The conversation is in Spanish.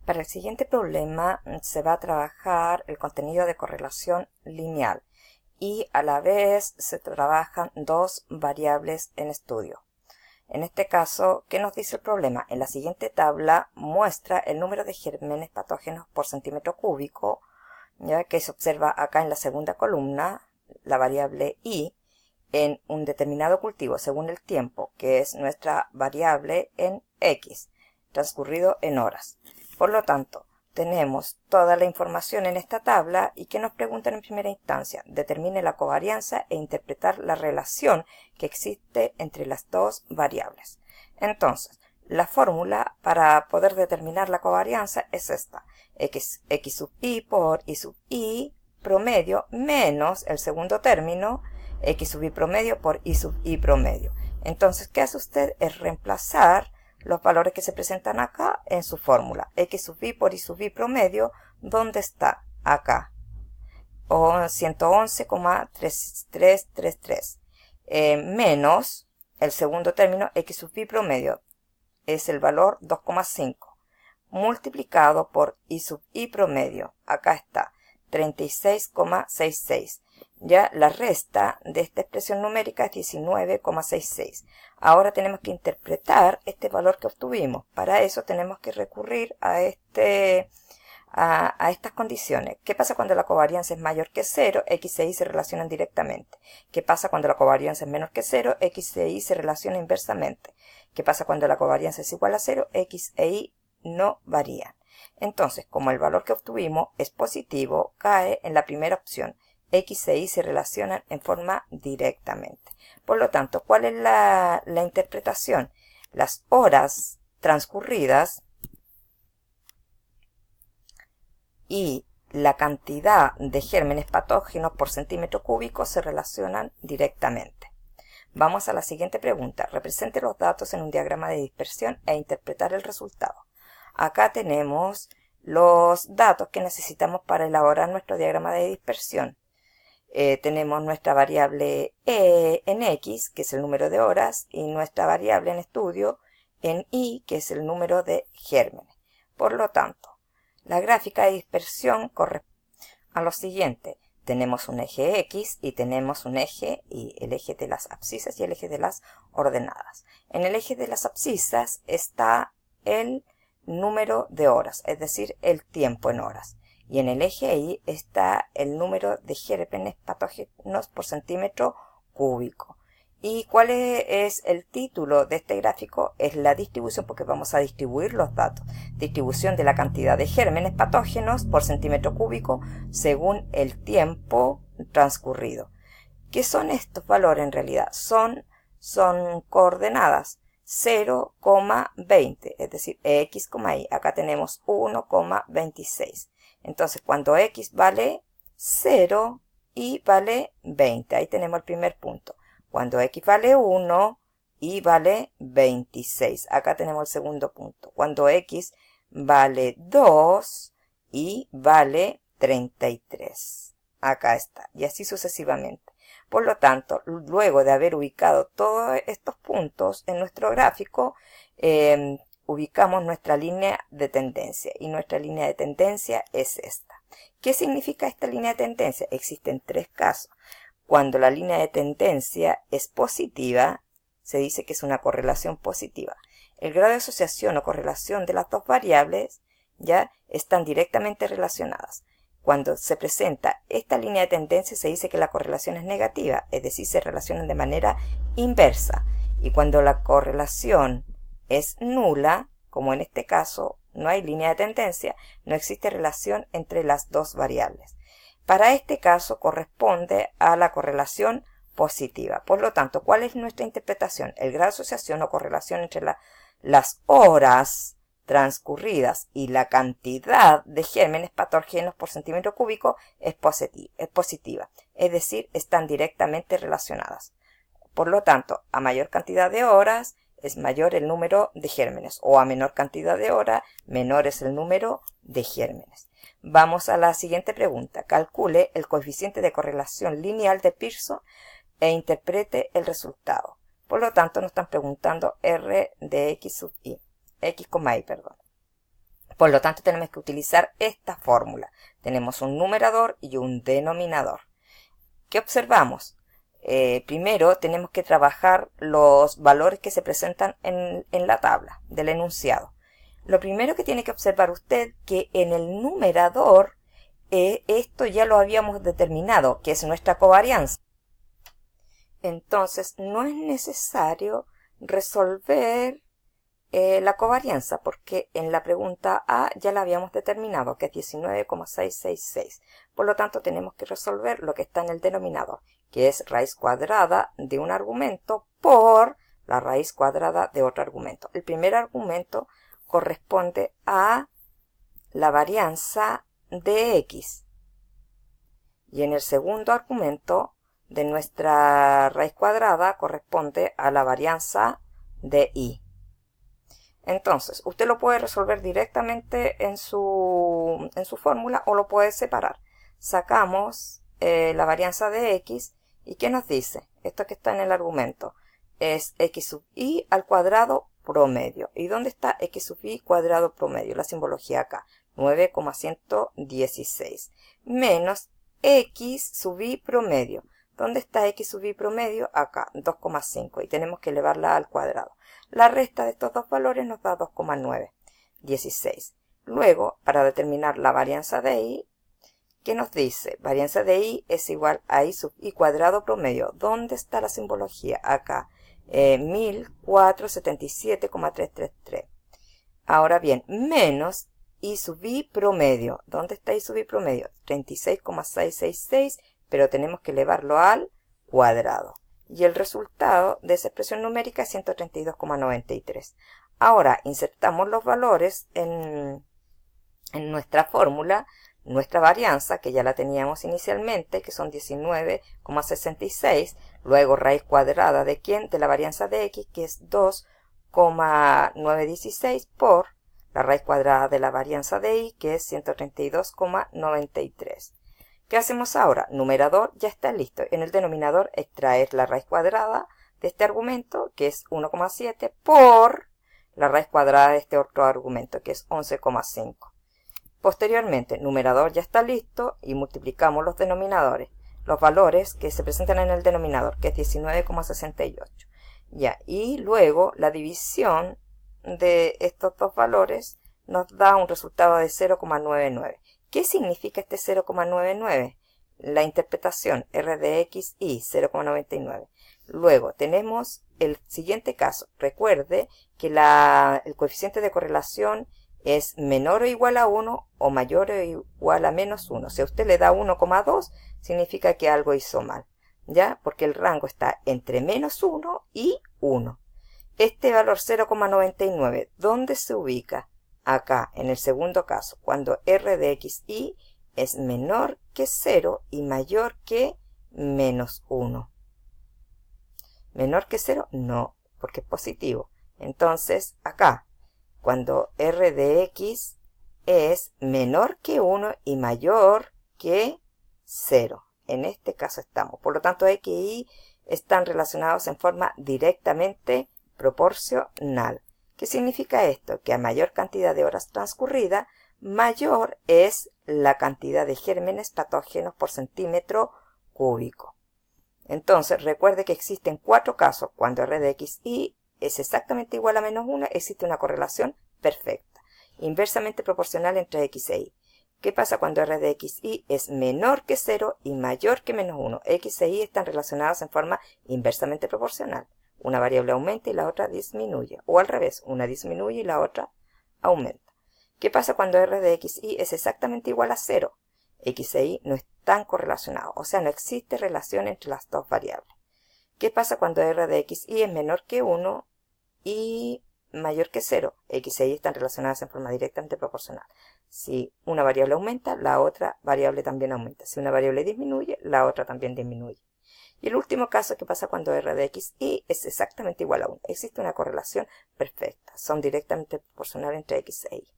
Para el siguiente problema se va a trabajar el contenido de correlación lineal y a la vez se trabajan dos variables en estudio. En este caso, ¿qué nos dice el problema? En la siguiente tabla muestra el número de gérmenes patógenos por centímetro cúbico, ya que se observa acá en la segunda columna, la variable i, en un determinado cultivo según el tiempo, que es nuestra variable en x, transcurrido en horas. Por lo tanto, tenemos toda la información en esta tabla y que nos preguntan en primera instancia, determine la covarianza e interpretar la relación que existe entre las dos variables. Entonces, la fórmula para poder determinar la covarianza es esta, x sub i por i sub i promedio menos el segundo término, x sub i promedio por i sub i promedio. Entonces, ¿qué hace usted? Es reemplazar los valores que se presentan acá en su fórmula. X sub i por i sub i promedio, ¿dónde está? Acá. O 111,3333. Menos el segundo término, x sub i promedio. Es el valor 2,5. Multiplicado por i sub i promedio. Acá está. 36,66. Ya la resta de esta expresión numérica es 19,66. Ahora tenemos que interpretar este valor que obtuvimos. Para eso tenemos que recurrir a estas condiciones. ¿Qué pasa cuando la covarianza es mayor que 0? X e y se relacionan directamente. ¿Qué pasa cuando la covarianza es menor que 0? X e y se relacionan inversamente. ¿Qué pasa cuando la covarianza es igual a 0? X e y no varían. Entonces, como el valor que obtuvimos es positivo, cae en la primera opción. X e y se relacionan en forma directamente. Por lo tanto, ¿cuál es la interpretación? Las horas transcurridas y la cantidad de gérmenes patógenos por centímetro cúbico se relacionan directamente. Vamos a la siguiente pregunta. Represente los datos en un diagrama de dispersión e interpretar el resultado. Acá tenemos los datos que necesitamos para elaborar nuestro diagrama de dispersión. Tenemos nuestra variable e en x, que es el número de horas, y nuestra variable en estudio en y, que es el número de gérmenes. Por lo tanto, la gráfica de dispersión corresponde a lo siguiente. Tenemos un eje x y tenemos un eje y, el eje de las abscisas y el eje de las ordenadas. En el eje de las abscisas está el número de horas, es decir, el tiempo en horas. Y en el eje Y está el número de gérmenes patógenos por centímetro cúbico. ¿Y cuál es el título de este gráfico? Es la distribución, porque vamos a distribuir los datos. Distribución de la cantidad de gérmenes patógenos por centímetro cúbico según el tiempo transcurrido. ¿Qué son estos valores en realidad? Son coordenadas. 0,20, es decir, x, y. Acá tenemos 1,26. Entonces, cuando x vale 0, y vale 20. Ahí tenemos el primer punto. Cuando x vale 1, y vale 26. Acá tenemos el segundo punto. Cuando x vale 2, y vale 33. Acá está. Y así sucesivamente. Por lo tanto, luego de haber ubicado todos estos puntos en nuestro gráfico, ubicamos nuestra línea de tendencia. Y nuestra línea de tendencia es esta. ¿Qué significa esta línea de tendencia? Existen tres casos. Cuando la línea de tendencia es positiva, se dice que es una correlación positiva. El grado de asociación o correlación de las dos variables ya están directamente relacionadas. Cuando se presenta esta línea de tendencia se dice que la correlación es negativa, es decir, se relacionan de manera inversa. Y cuando la correlación es nula, como en este caso no hay línea de tendencia, no existe relación entre las dos variables. Para este caso corresponde a la correlación positiva. Por lo tanto, ¿cuál es nuestra interpretación? El grado de asociación o correlación entre las horas transcurridas y la cantidad de gérmenes patógenos por centímetro cúbico es positiva, es decir, están directamente relacionadas. Por lo tanto, a mayor cantidad de horas es mayor el número de gérmenes, o a menor cantidad de horas, menor es el número de gérmenes. Vamos a la siguiente pregunta. Calcule el coeficiente de correlación lineal de Pearson e interprete el resultado. Por lo tanto, nos están preguntando R de x sub i. X, y, perdón. Por lo tanto, tenemos que utilizar esta fórmula. Tenemos un numerador y un denominador. ¿Qué observamos? Primero tenemos que trabajar los valores que se presentan en la tabla del enunciado. Lo primero que tiene que observar usted que en el numerador esto ya lo habíamos determinado, que es nuestra covarianza. Entonces no es necesario resolver la covarianza, porque en la pregunta A ya la habíamos determinado, que es 19,666. Por lo tanto, tenemos que resolver lo que está en el denominador, que es raíz cuadrada de un argumento por la raíz cuadrada de otro argumento. El primer argumento corresponde a la varianza de x. Y en el segundo argumento de nuestra raíz cuadrada corresponde a la varianza de y. Entonces, usted lo puede resolver directamente en su fórmula o lo puede separar. Sacamos la varianza de x y ¿qué nos dice? Esto que está en el argumento es x sub y al cuadrado promedio. ¿Y dónde está x sub y cuadrado promedio? La simbología acá, 9,116 menos x sub y promedio. ¿Dónde está x sub y promedio? Acá, 2,5 y tenemos que elevarla al cuadrado. La resta de estos dos valores nos da 2,916. Luego, para determinar la varianza de y, ¿qué nos dice? Varianza de y es igual a y sub y cuadrado promedio. ¿Dónde está la simbología? Acá, 1477,333. Ahora bien, menos y sub y promedio. ¿Dónde está y sub y promedio? 36,666, pero tenemos que elevarlo al cuadrado. Y el resultado de esa expresión numérica es 132,93. Ahora insertamos los valores en nuestra fórmula, nuestra varianza, que ya la teníamos inicialmente, que son 19,66, luego raíz cuadrada de ¿quién? De la varianza de x, que es 2,916 por la raíz cuadrada de la varianza de y, que es 132,93. ¿Qué hacemos ahora? Numerador ya está listo. En el denominador extraer la raíz cuadrada de este argumento, que es 1,7, por la raíz cuadrada de este otro argumento, que es 11,5. Posteriormente, numerador ya está listo y multiplicamos los denominadores, los valores que se presentan en el denominador, que es 19,68. Ya, y luego la división de estos dos valores nos da un resultado de 0,99. ¿Qué significa este 0,99? La interpretación R de x y 0,99. Luego tenemos el siguiente caso. Recuerde que el coeficiente de correlación es menor o igual a 1 o mayor o igual a menos 1. Si a usted le da 1,2, significa que algo hizo mal, ¿ya? Porque el rango está entre menos 1 y 1. Este valor 0,99, ¿dónde se ubica? Acá, en el segundo caso, cuando R de x y es menor que 0 y mayor que menos 1. ¿Menor que 0? No, porque es positivo. Entonces, acá, cuando R de x es menor que 1 y mayor que 0. En este caso estamos. Por lo tanto, x y y están relacionados en forma directamente proporcional. ¿Qué significa esto? Que a mayor cantidad de horas transcurridas, mayor es la cantidad de gérmenes patógenos por centímetro cúbico. Entonces, recuerde que existen 4 casos. Cuando R de x y es exactamente igual a menos 1, existe una correlación perfecta, inversamente proporcional entre x e y. ¿Qué pasa cuando R de x y es menor que 0 y mayor que menos 1? X e y están relacionadas en forma inversamente proporcional. Una variable aumenta y la otra disminuye. O al revés, una disminuye y la otra aumenta. ¿Qué pasa cuando R de x y es exactamente igual a 0? X e y no están correlacionados, o sea, no existe relación entre las dos variables. ¿Qué pasa cuando R de x y es menor que 1 y mayor que 0? X e y están relacionadas en forma directamente proporcional. Si una variable aumenta, la otra variable también aumenta. Si una variable disminuye, la otra también disminuye. Y el último caso, ¿qué pasa cuando R de x y es exactamente igual a 1? Existe una correlación perfecta. Son directamente proporcionales entre x e y.